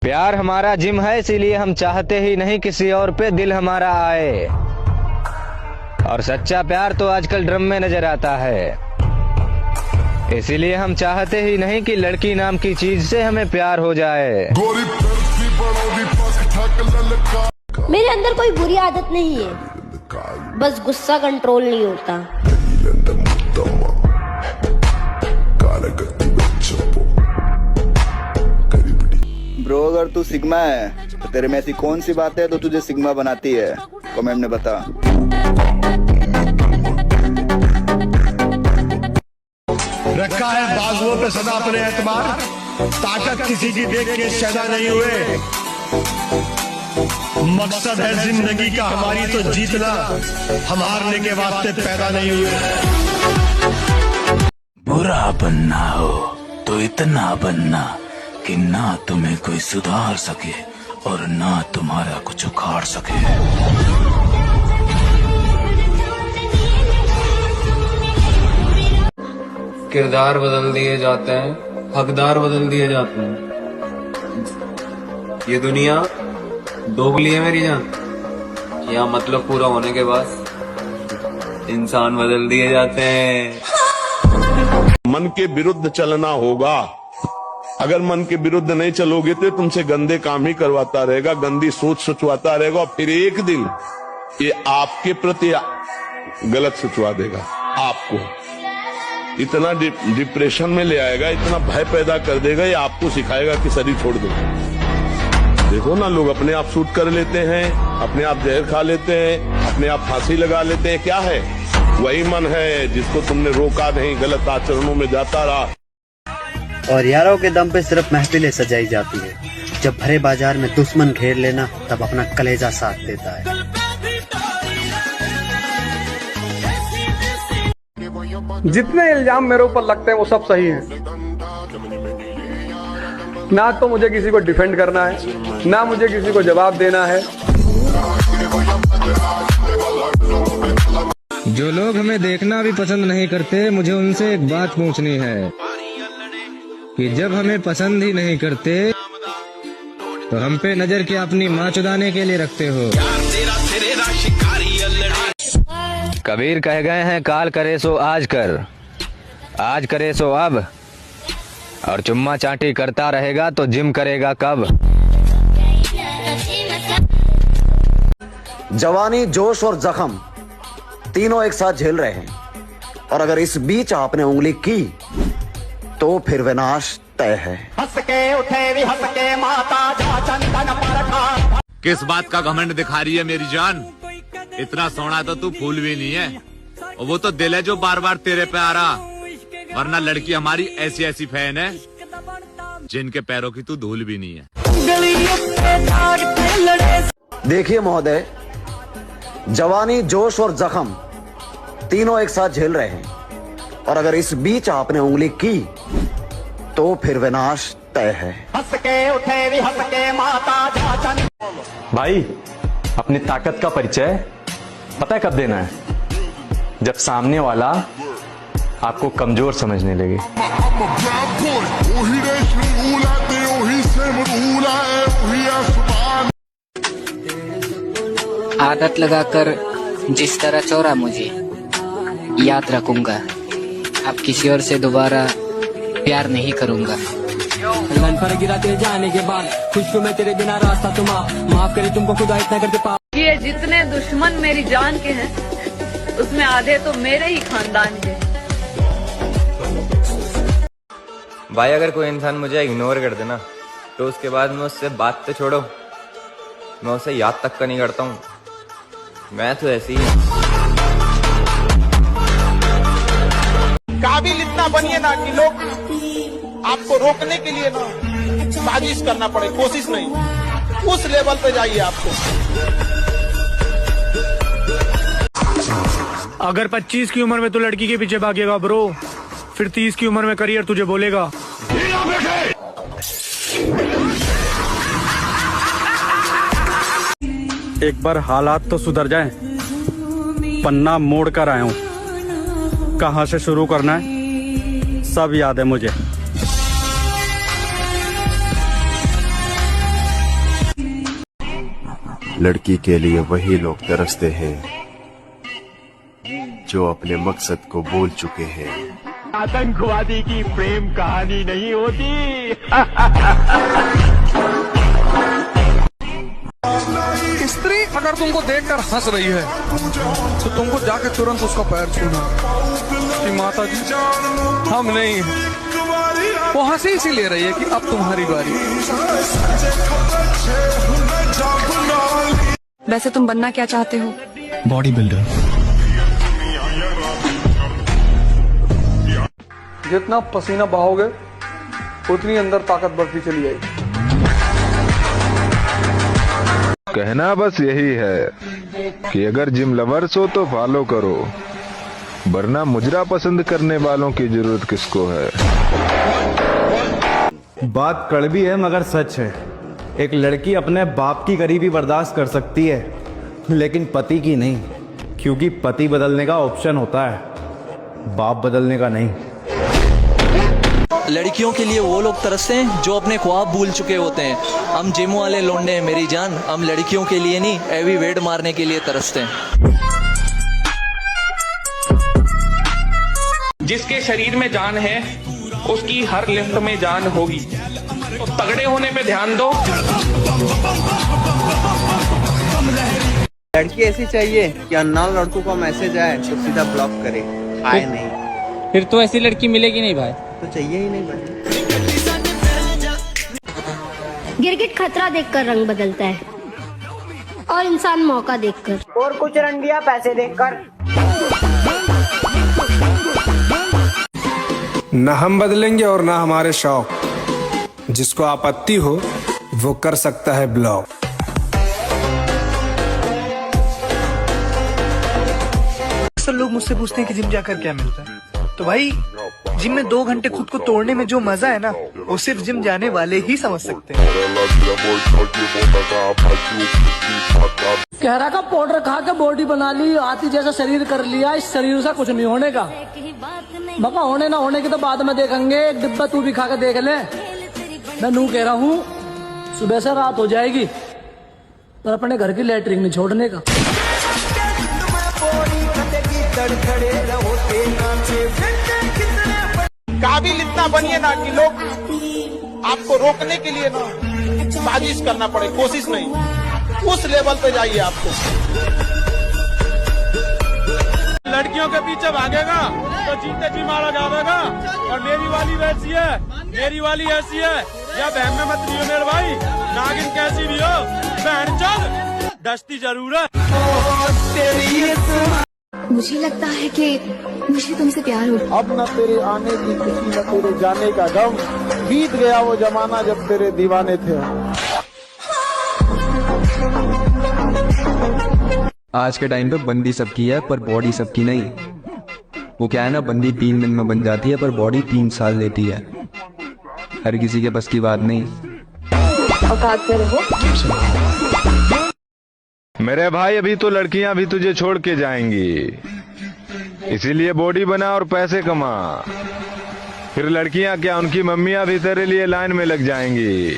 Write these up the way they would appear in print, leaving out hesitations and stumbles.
प्यार हमारा जिम है, इसीलिए हम चाहते ही नहीं किसी और पे दिल हमारा आए। और सच्चा प्यार तो आजकल ड्रम में नजर आता है, इसीलिए हम चाहते ही नहीं कि लड़की नाम की चीज से हमें प्यार हो जाए। मेरे अंदर कोई बुरी आदत नहीं है, बस गुस्सा कंट्रोल नहीं होता। ब्रो, अगर तू सिग्मा है तो तेरे में ऐसी कौन सी बात है तो तुझे सिग्मा बनाती है? कमेंट में बता। रखा है बाजुओं पे सदा अपने एतबार, ताकत किसी की देख के शैदा नहीं हुए। मकसद है जिंदगी का हमारी तो जीतना, हम हारने के वास्ते पैदा नहीं हुए। बुरा बनना हो तो इतना बनना कि ना तुम्हें कोई सुधार सके और ना तुम्हारा कुछ उखाड़ सके। किरदार बदल दिए जाते हैं, हकदार बदल दिए जाते हैं। ये दुनिया दोगली है मेरी जान, यहाँ मतलब पूरा होने के बाद इंसान बदल दिए जाते हैं। मन के विरुद्ध चलना होगा। अगर मन के विरुद्ध नहीं चलोगे तो तुमसे गंदे काम ही करवाता रहेगा, गंदी सोच सोचवाता रहेगा, और फिर एक दिन ये आपके प्रति गलत सोचवा देगा। आपको इतना डिप्रेशन में ले आएगा, इतना भय पैदा कर देगा, ये आपको सिखाएगा कि शरीर छोड़ दो। देखो ना, लोग अपने आप शूट कर लेते हैं, अपने आप जहर खा लेते हैं, अपने आप फांसी लगा लेते हैं। क्या है? वही मन है जिसको तुमने रोका नहीं, गलत आचरणों में जाता रहा। और यारों के दम पे सिर्फ महफिलें सजाई जाती है, जब भरे बाजार में दुश्मन घेर लेना तब अपना कलेजा साथ देता है। जितने इल्जाम मेरे ऊपर लगते हैं वो सब सही हैं। ना तो मुझे किसी को डिफेंड करना है, ना मुझे किसी को जवाब देना है। जो लोग हमें देखना भी पसंद नहीं करते, मुझे उनसे एक बात पूछनी है कि जब हमें पसंद ही नहीं करते तो हम पे नजर क्या अपनी माँ चुदाने के लिए रखते हो? कबीर कह गए हैं, काल करे सो आज कर, आज करे सो अब, और चुम्मा चाटी करता रहेगा तो जिम करेगा कब? जवानी, जोश और जख्म तीनों एक साथ झेल रहे हैं, और अगर इस बीच आपने उंगली की तो फिर विनाश तय है। हंस के उठे भी हंस के माता जा चंदन पर। किस बात का घमंड दिखा रही है मेरी जान? इतना सोना तो तू फूल भी नहीं है, और वो तो दिल है जो बार बार तेरे पे आ रहा। वरना लड़की हमारी ऐसी ऐसी फैन है जिनके पैरों की तू धूल भी नहीं है। देखिए महोदय, जवानी, जोश और जख्म तीनों एक साथ झेल रहे हैं, और अगर इस बीच आपने उंगली की तो फिर विनाश तय है। हंस के उठे भी हंस के माता जा चंदन। भाई, अपनी ताकत का परिचय पता है कब देना है? जब सामने वाला आपको कमजोर समझने लगे। आदत लगाकर जिस तरह चोरा मुझे, याद रखूंगा। अब किसी और से दोबारा प्यार नहीं करूंगा। लन पर गिरा तेरे जाने के बाद, खुश मैं तेरे बिना रास्ता तुमा, माफ करे तुमको खुदा इतना करके पा। ये जितने दुश्मन मेरी जान के हैं, उसमें आधे तो मेरे ही खानदान के। भाई, अगर कोई इंसान मुझे इग्नोर कर देना तो उसके बाद मैं उससे बात तो छोड़ो, मैं उसे याद तक का नहीं करता हूँ। मैं तो ऐसी ही। काबिल इतना बनिए ना कि लोग आपको रोकने के लिए ना साजिश करना पड़े, कोशिश नहीं, उस लेवल पे जाइए आपको। अगर 25 की उम्र में तो लड़की के पीछे भागेगा ब्रो, फिर 30 की उम्र में करियर तुझे बोलेगा। एक बार हालात तो सुधर जाएं, पन्ना मोड़ कर आया हूँ, कहाँ से शुरू करना है सब याद है मुझे। लड़की के लिए वही लोग तरसते हैं जो अपने मकसद को भूल चुके हैं। आतंकवादी की प्रेम कहानी नहीं होती। स्त्री अगर तुमको देखकर हंस रही है तो तुमको जाके तुरंत उसका पैर छूना कि माता जी हम नहीं हैं। वो हंसी इसीलिए रही है कि अब तुम्हारी बारी। वैसे तुम बनना क्या चाहते हो? Body builder. जितना पसीना बहाओगे उतनी अंदर ताकत बढ़ती चली जाएगी। कहना बस यही है कि अगर जिम लवर्स हो तो फॉलो करो, वरना मुजरा पसंद करने वालों की जरूरत किसको है। बात कड़वी है मगर सच है। एक लड़की अपने बाप की गरीबी बर्दाश्त कर सकती है लेकिन पति की नहीं, क्योंकि पति बदलने का ऑप्शन होता है, बाप बदलने का नहीं। लड़कियों के लिए वो लोग तरसते हैं जो अपने ख्वाब भूल चुके होते हैं। हम जिम वाले लौंडे हैं मेरी जान, हम लड़कियों के लिए नहीं हैवी वेट मारने के लिए तरसते हैं। जिसके शरीर में जान है उसकी हर लिफ्ट में जान होगी, तो तगड़े होने पे ध्यान दो। लड़की ऐसी चाहिए कि अननोन लड़कों का मैसेज आए तो सीधा ब्लॉक करे, आए नहीं। फिर तो ऐसी लड़की मिलेगी नहीं भाई। तो चाहिए ही नहीं भाई। गिरगिट खतरा देखकर रंग बदलता है और इंसान मौका देखकर, और कुछ रंडिया पैसे देखकर। न हम बदलेंगे और न हमारे शौक। जिसको आपत्ति हो वो कर सकता है ब्लॉक। अक्सर लोग मुझसे पूछते हैं कि जिम जाकर क्या मिलता है, तो भाई जिम में 2 घंटे खुद को तोड़ने में जो मजा है ना, वो सिर्फ जिम जाने वाले ही समझ सकते हैं। कहरा का पाउडर खा के बॉडी बना ली, हाथी जैसा शरीर कर लिया, इस शरीर से कुछ नहीं होने का। बाबा होने ना होने की तो बाद में देखेंगे, एक डिब्बा तू भी खा के देख ले। मैं नू कह रहा हूँ सुबह से रात हो जाएगी पर अपने घर की लैट्रिन नहीं छोड़ने का। काबिल इतना बनिए ना कि लोग आपको रोकने के लिए ना साजिश करना पड़े, कोशिश नहीं, उस लेवल पे जाइए। आपको लड़कियों के पीछे भागेगा तो जीते जी मारा जाएगा। और मेरी वाली वैसी है, मेरी वाली ऐसी है, या बहन में मत लियो मेरे भाई, नागिन कैसी भी हो बहन चल डस्ती जरूर है। मुझे लगता है कि मुझे तुमसे प्यार हो। अब न तेरे आने की खुशी न तेरे जाने का गम, बीत गया वो जमाना जब तेरे दीवाने थे। आज के टाइम पे बंदी सबकी है पर बॉडी सबकी नहीं। वो क्या है ना, बंदी 3 दिन में बन जाती है पर बॉडी 3 साल लेती है। हर किसी के बस की बात नहीं। मेरे भाई अभी तो लड़कियां भी तुझे छोड़ के जाएंगी, इसीलिए बॉडी बना और पैसे कमा। फिर लड़कियां क्या, उनकी मम्मियां भी तेरे लिए लाइन में लग जाएंगी।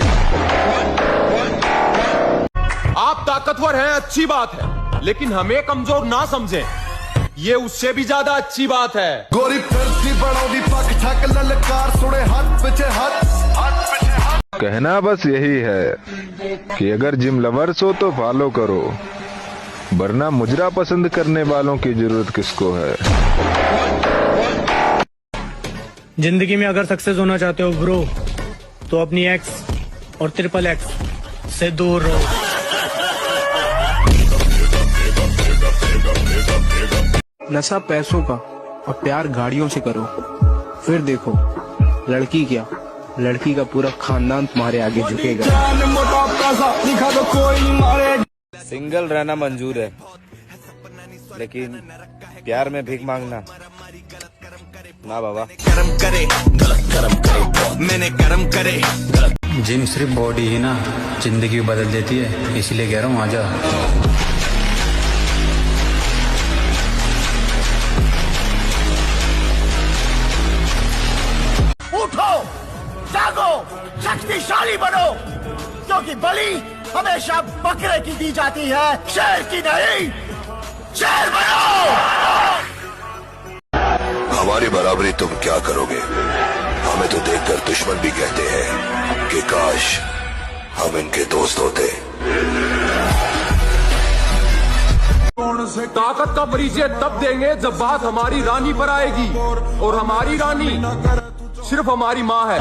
आप ताकतवर हैं, अच्छी बात है, लेकिन हमें कमजोर ना समझें, ये उससे भी ज्यादा अच्छी बात है। गोरी फिरती बड़ोदी पक ठक ललकार सुने हाथ पीछे हाथ। कहना बस यही है कि अगर जिम लवर्स हो तो फॉलो करो, वरना मुजरा पसंद करने वालों की जरूरत किसको है। जिंदगी में अगर सक्सेस होना चाहते हो ब्रो, तो अपनी एक्स और XXX से दूर रहो। नशा पैसों का और प्यार गाड़ियों से करो, फिर देखो लड़की क्या, लड़की का पूरा खानदान तुम्हारे आगे झुकेगा। सिंगल रहना मंजूर है, लेकिन प्यार में भीख मांगना ना बाबा। करम करे गलत करम करे, मैंने करम करे गलत। जिम सिर्फ बॉडी ही ना जिंदगी बदल देती है, इसीलिए कह रहा हूँ आजा। उठो, जागो, शक्तिशाली बनो, क्योंकि बलि हमेशा बकरे की दी जाती है, शेर की नहीं। शेर बनो। हमारी बराबरी तुम क्या करोगे? हमें तो देखकर दुश्मन भी कहते हैं कि काश हम इनके दोस्त होते। ताकत का परिचय तब देंगे जब बात हमारी रानी पर आएगी, और हमारी रानी सिर्फ हमारी माँ है।